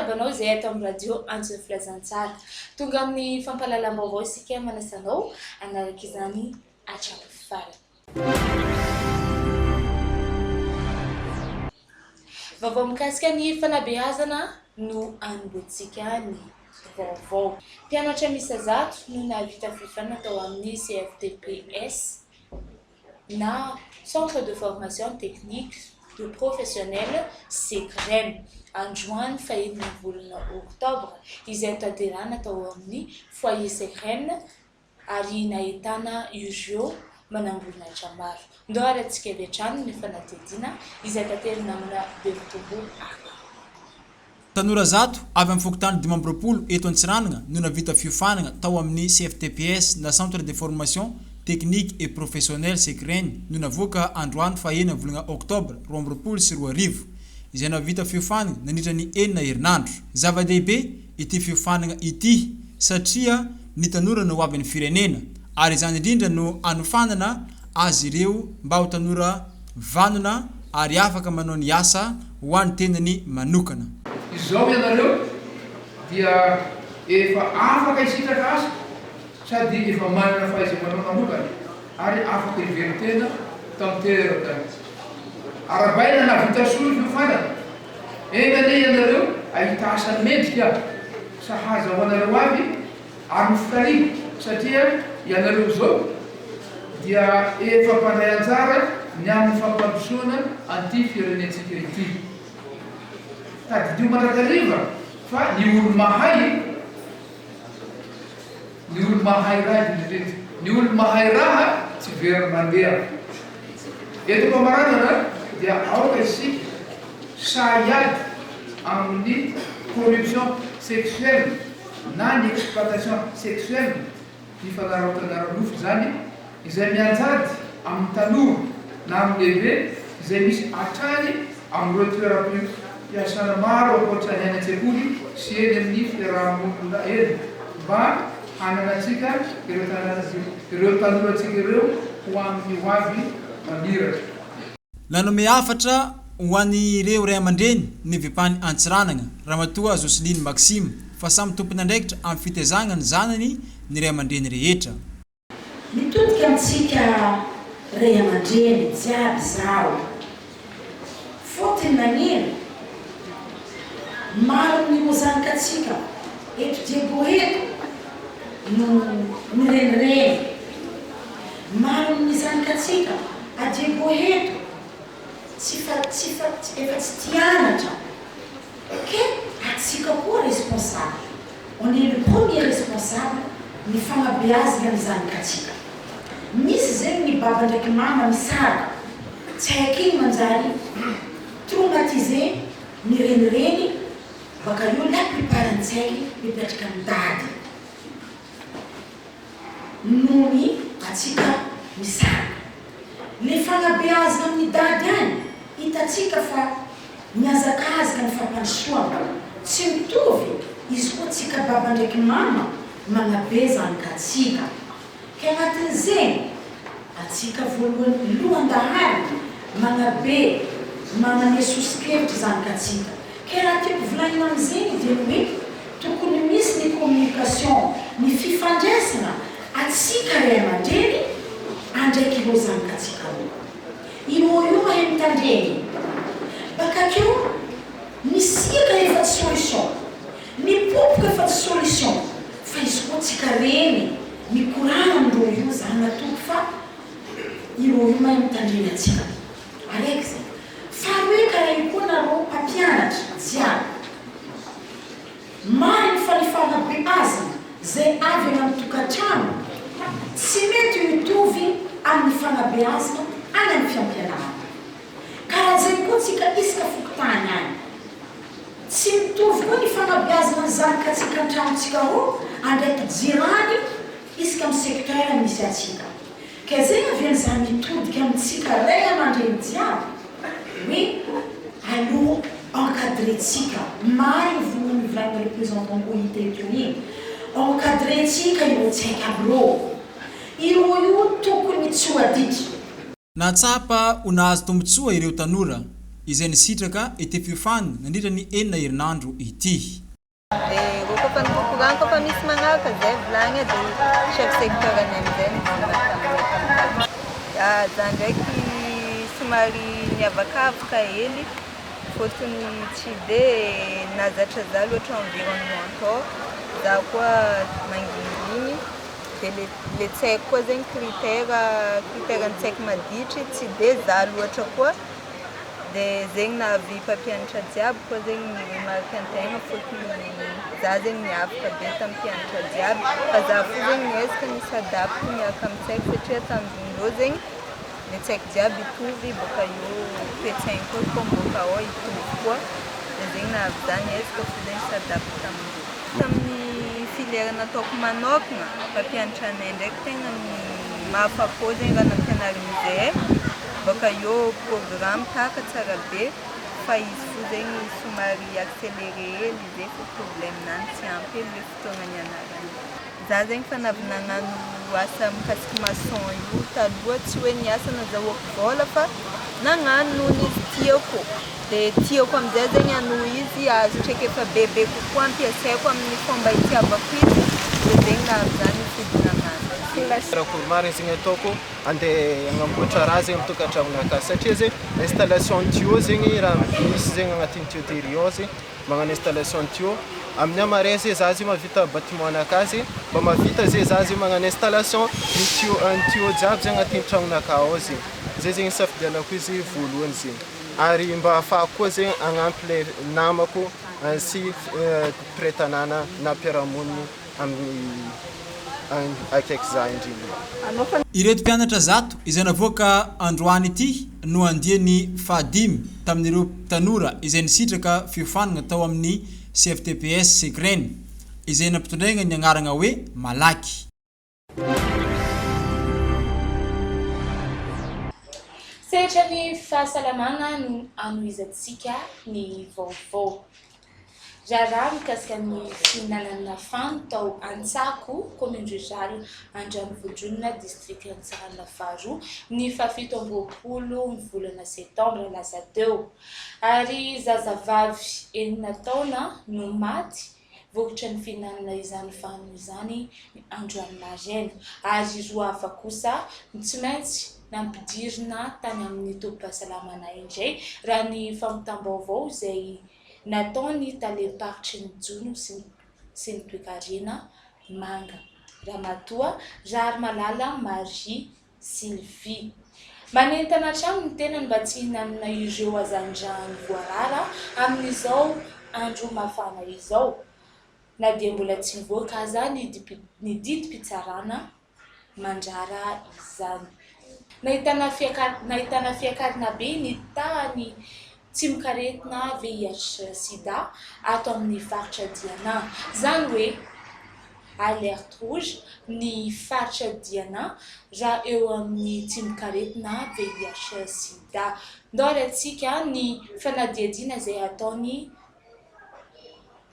fitiavanao izay ato amin'ny radio Antsy Filazantsara. Tonga amin'ny fampahalalam-baovao isika manasanao anaraka izany hatramin'ny farany. Vaovao mikasika ny fanabeazana no anomboantsika ny vaovao. Mpianatra miisa zato no nahavita fiofanana tao amin'ny CFTPS na Centre de formation technique de professionnels CFTPS androany fahenina volana Oktobre izay tanterahana tao amin'ny foyer CFTPS ary nahitana ireo manamboninahitra maro. Ndoarantsika avy hatrany ny fanatedina izay tanterina amina Bevotombo Arc. Tanora zato avy amin'ny fokotany 20 eto Antsiranana no navita fiofanana tao amin'ny CFTPS na Centre de formation technique et professionnel CFTPS no navoaka androany fahenina volana Oktobre 2022 izay navita fiofanana nandritra ny 4 herinandro. Zava-dehibe ity fiofanana ity satria ny tanora no avy ny firenena ary izany indrindra no anofanana azy ireo mba ho tanora vanona ary afaka manao ny asa ho an'ny tenany manokana. Izao ianareo dia efa afaka isitraka asa sady efa manana fahaiza-manao manokana ary afaka ivery-tena tanteraka. Arabaina nahavita soa fiofanana. Engany ianareo ahita asa mendrika sahaza ho anareo avy ary mifikariana satria ianareo zao dia efa mpanday anjara ny amin'ny fampandrosoana anty firenentsika ity. Tadidio manrakariva fa ny olo mahay raha ny olo mahay raha tsy very mandeha. Eto pamaranana dia aoka isika sahady amin'ny corruption sexuelle na ny exploitation sexuelle ny fanaratanara-nofo zany izay mianjady amin'ny tanora na amin'ny lehibe izay misy atrany amin'ireo toeram-piasana maro ankoatra ny any an-tsekoly sy eny amin'ny fiarahamonina eny mba hananatsika ireo tanorantsika ireo ho amin'ny ho avy maniratra. Nanome hafatra ho an'ny ireo ray aman-dreny ny vipany Antsiranana Ramatoa Joseline Maxime fa samy tompony andraikitra amin'ny fitezagna ny zanany ny ray aman-dreny rehetra. Mitodika amintsika ray aman-dreny jiaby zao fotony nanino maro ny mozanikatsika eto diabo eto no mirenireny maro ny zanikatsika adiabo eto efa tsy tianatra. Que atsika koa responsable. On est le premier responsable ny fanabeazana ny zanikatsika. Misy zegny ny baba ndraiky mama misaraka tsy haiko iny manjary traumatisé ny renireny baka eo la plupart an-tsainy mipetraka amin'ny dady noho ny atsika misaraka. Le fanabeazana amin'ny dady any hitatsika fa miazakazaka ny fampandrosoana tsy mitovy izy koa tsika baba ndraiky mama manabe zanikatsika. Ka agnatin'izay atsika voalohany lohan-dahary manabe manane sosikevitra zanikatsika. Ka raha tiako volagnina amin'izay dia hoe tokony misy ny communication ny fifandraisana atsika ray aman-dreny andraiky ireo zanikatsika io mahay mitandreny bakakeo misika efa tsy solution mipopoka efa tsy solution fa izy koa tsika reny mikorana amindreo io zany natoko fa ireo io mahay mitandreny atsika araiky zay. Fa hoe karaha io koa nareo mpampianatra jiaby mary ny fanabeazana zay avy any amin'ny tokantrano tsy mety mitovy amin'ny fanabeazana any amin'ny fiampianarana. Karaha zay koa tsika isaka fokotany any tsy mitovy koa ny fanabeazana ny zanikatsika an-tranotsika ho andraiky jirany isaka amin'ny secteur misy atsika. Ka zay avian'izany mitodika amintsika ray aman-dreny jiaby hoe allo encadretsika mary vonomy volagna représentant unité etoiny encadretsika io tsy haika abireo ireo io tokony tsy ho aditra. Natsapa ho nahazo tombotsoa ireo tanora izay nisitraka ity fiofanana nandritra ny 4 herinandro ity. Kofa misy magnaraka zay volagna dia chef secteur any amin'izay za ndraiky somary niavakavaka hely fôtony tsy dia nazatra za loatra environnement tao za koa manginginy dia le tsy haiko koa zegny critère ny tsy haiko maditry tsy dia za loatra koa dia zegny nahavy mpampianatra jiaby koa zegny remarque an-tegna fôtony za zegny niavaka be tamin'ny mpianatra jiaby fa za fo zegny niezaka nisy adapty miaraka amin'ny tsaiko satria tamin'indreo zegny le tsaiko jiaby hitovy boka eo toe-tsainy koa mboka ao hitovy koa dia zegny nahavy za niezaka fo zegny nisy adapty tamin'indreo. Tamin'ny filière nataoko manokana mpampianatra anay ndraiky tegna mahafapô zegny raha nampianariny zay boka eo programme tahaka tsara be fa izy fo zegny somary accéléré hely zay fo problème-nany tsy ampy hely le fotoagna nianarany. Za zegny fa navy nagnano asa mikasiky maçon io taloha tsy hoe niasa nazahoako vôla fa nagnano nohony izy tiako dia tiako amin'izay zegny hanohy izy azo traiky efa bebe kokoa ampiasaiko amin'ny fomba hitiavako izy dia zegny nahavy zany fidy nagnano. Rakory marigny zegny ataoko andeha agnamboatra raha zegny amin'ny tokantragnonakahy satria zegny installation tuyau zegny raha misy zegny agnatin'ny tuyauterie zegny magnano installation tuyau amin'ny amaray zay za zegny mahavita bâtiment anakahy mba mahavita zay za zegny magnano installation ny tuyau jiaby zegny agnatin'ny tragnonakahy ao zegny zay zegny safidianako izy voalohany zegny ary mba ahafahako koa zegny agnampy le namako sy mpiretanana na mpiarahamoniny amin'ny akaiky za indrindra. Ireto mpianatra zato izay navoaka androany ity no andiany fahadimy tamin'ireo tanora izay nisitraka fiofanana tao amin'ny CFTPS Sekreny izay nampitondraigna ny agnarana hoe malaky. Sehatra ny fahasalamana no anohizatsika ny vaovao. Raharaha mikasika ny fihinanana fano tao Antsako, commune rurale Andranovohidronina, district Antsarana faharoa ny 17 ny volana septambra lasa teo. Ary zazavavy 9 taona no maty vokatra ny fihinanana izany fano izany androany maraina ary 2 hafa kosa tsy maintsy nampidirina tany amin'ny tobim-pahasalamana indray raha ny famotam-baovao izay nataony taleparitry ny Jono sy ny tsimok'aretina manga ramatoa Rary Malala Marie Sylvie. Manentana hatrany ny tenany mba tsy hihinanana ireo azandrany voarara amin'izao andro mafana izao na dia mbola tsy mivoaka aza ny didim-pitsarana mandrara izany. Nahitana fiakarana be ny tany tsimok'aretina VIH SIDA ato amin'ny faritra Diana. Zany hoe alerte rouge ny faritra Diana raha eo amin'ny tsimok'aretina VIH SIDA. Ndôry atsika ny fanadihadiana izay ataony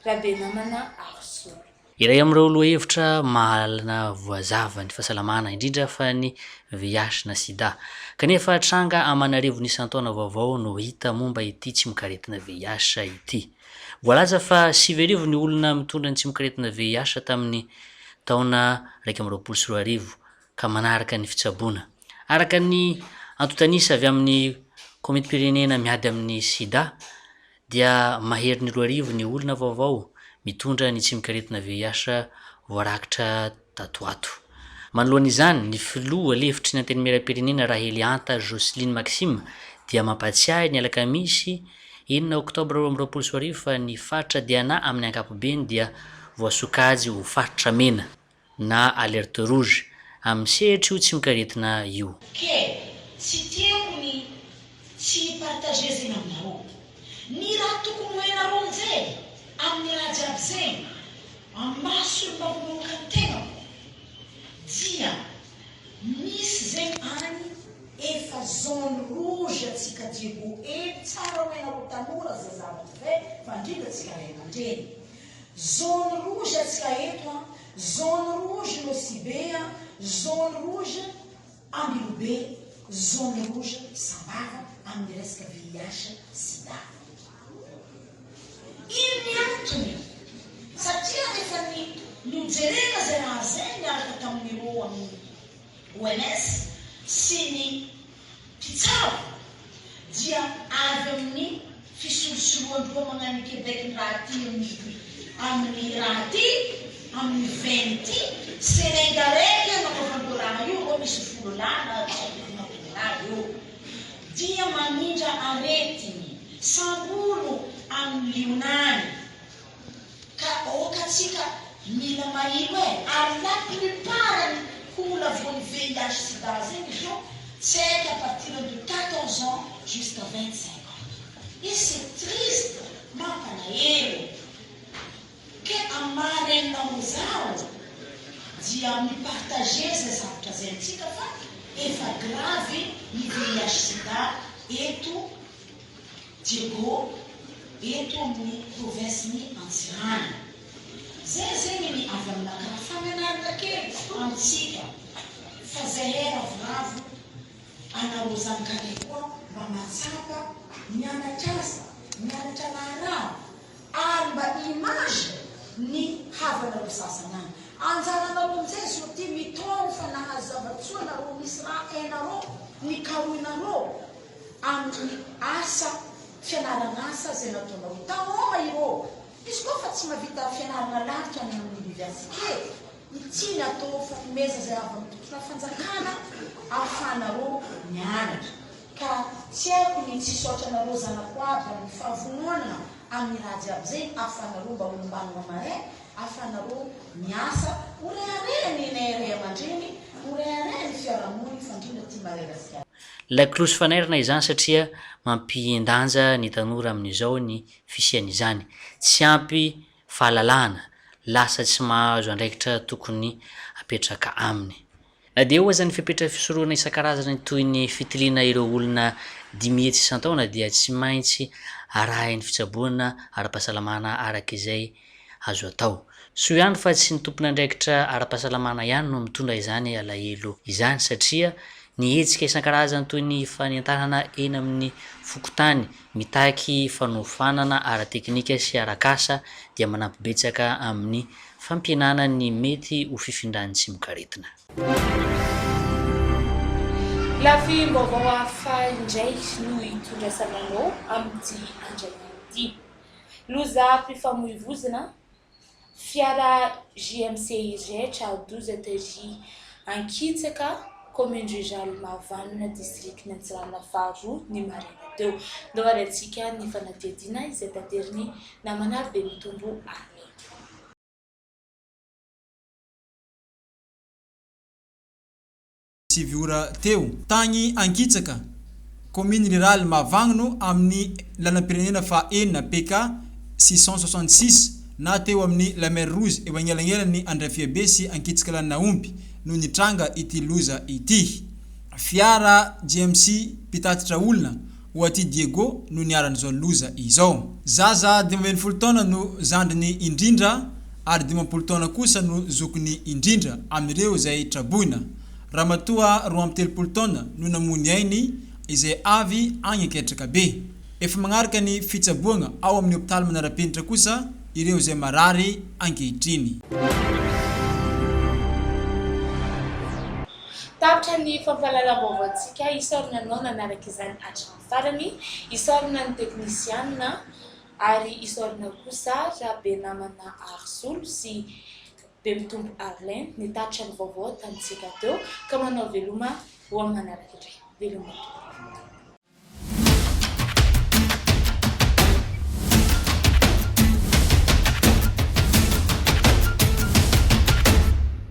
rabenamana Arso. Iray amin'ireo lohahevitra mahalana voazava ny fahasalamana indrindra fa ny VIH na SIDA. Kanefa tranga Amanarivo nisan-taona vaovao no hita momba ity tsimok'aretina VIH ity. Voalaza fa 7 ny olona mitondra ny tsimok'aretina VIH tamin'ny taona 2024 ka manaraka ny fitsaboana. Araka ny antotanisa avy amin'ny komiti-pirenena miady amin'ny SIDA dia mahery ny 2000 ny olona vaovao mitondra ny tsimok'aretina VIH voarakitra tatoato. Manoloana izany ny filoha lefitry ny antenimieram-pirenena Rahelianta Jocelyne Maxime dia mampatsiahy ny alakamisy 9 oktobra 2024 fa ny faritra Diana amin'ny ankapobeny dia voasokajy ho faritra mena na alerte rouge amin'ny sehatra io tsimok'aretina io. Tsy tiako ny tsy partager zegny aminareo. Ny raha tokony hoenareo amin'izay amin'ny raha jiaby zegny amaso mba manoka tegna dia misy zegny any efa zone rouge atsika jibo tsara hoenareo tanora zazavatra ve fa indrindra atsika ray aman-dreny. Zone rouge atsika eto zone rouge Nosibea, zone rouge Ambilobe, zone rouge Sambava, amin'ny resaka VIH SIDA. Iny miantony satria rehefa nijerena zay raha zay niaraka tamin'ireo amin'ny OMS sy ny mpitsabo dia avy amin'ny fisolosoloandreo magnano Quebec ny raha ty amin'ny raha ty amin'ny veny ty serengaraiky anaovandreo raha io ro misy fololana io dia manindra aretiny sambolo amin'ny lionnany ka okatsika mila mahilo ary la plupart ny olona voan'ny VIH SIDA zegny zao c'est à partir de 14 ans jusqu'à 25 ans. Et c'est triste, mampalahelo. Que amarenao zao dia mipartager zay zavatra zay antsika fa efa grave ny VIH SIDA eto Diego eto amin'ny province-ny Antsirana. Zay zegny ny avy aminakara faminarana kely amitsika fa zay era vravo ana Lozam-pifamoivoizana mba matsapa mianatra azy mianatra naratra ary mba image ny havana ro sasana any anjaranareo amizay zao ty mitôno fa nahazavatsoa nareo misy raha hainareo nikaroinareo amin'ny asa fianarana asa zay nataonareo tahoma ireo izy koa fa tsy mahavita fianarana lavitra any amin'ny université ity natao fanomeza zay avy amin'ny tompona fanjakana ahafahanareo mianatra ka tsy haiko ny tsisotranareo zanako aby amin'ny fahavononana amin'ny raha jiaby zay ahafahanareo mba olombanona mahay ahafahanareo miasa orehareny inay aman-dreny orehareny fiarahamony fandrindra ty marerasika laklosy fanairana izany satria mampiendanja ny tanora amin'izao ny fisian'izany tsy ampy fahalalana lasa tsy mahazo andraikitra tokony apetraka aminy na dia oa zany fipetra fisoroana isan-karazany toy ny fitiliana ireo olona 10 isan-taona dia tsy maintsy arahin'ny fitsaboana ara-pahasalamana araka izay azo atao so ihany fa tsy ny tompona andraikitra ara-pahasalamana ihany no mitondra izany alahelo izany satria ny hetsika isan-karazany toy ny faniantanana eny amin'ny fokotany mitaky fanofanana ara-teknika sy arakasa dia manampy betsaka amin'ny fampianana ny mety ho fifindran'ny tsimok'aretina. Lafim-baovao hafa indray no hitondrasananao amin'ity andraikity. Lozam-pifamoivoizana fiara JMC iray 12 TJ ankitsaka commune rurale Mahavanona district Antsirana faharoa ny maraina teo. Ndao arantsika ny fanadihadiana izay tateriny namanary be mitombo any. Siviora teo tagny ankitsaka commune rurale Mahavanona amin'ny lalam-pirenena fa enina PK 666 na teo amin'ny la mer rouge eo agnelagnelan'ny Andrafiabe sy ankitsaka lanaomby no nitranga ity loza ity fiara GMC mpitatitra olona ho aty Diego no niaran'izao loza izao zaza 20 taona no zandriny indrindra ary 10 taona kosa no zokony indrindra amin'ireo zay traboina ramatoa 13 taona no namony ainy izay avy agny aketraka be efa magnaraka ny fitsaboana ao amin'ny hôpitaly Manarapenitra kosa ireo zay marary ankehitriny. Tapitra ny fampahalalam-baovaontsika isorana anao nanaraka izany hatrany farany isorana ny teknisianina ary isorana kosa raha be namana Arsolo sy be mitombo Arlen ny tapitra ny vaovao tamintsika teo ka manao veloma ho amin'ny manaraka indray veloma.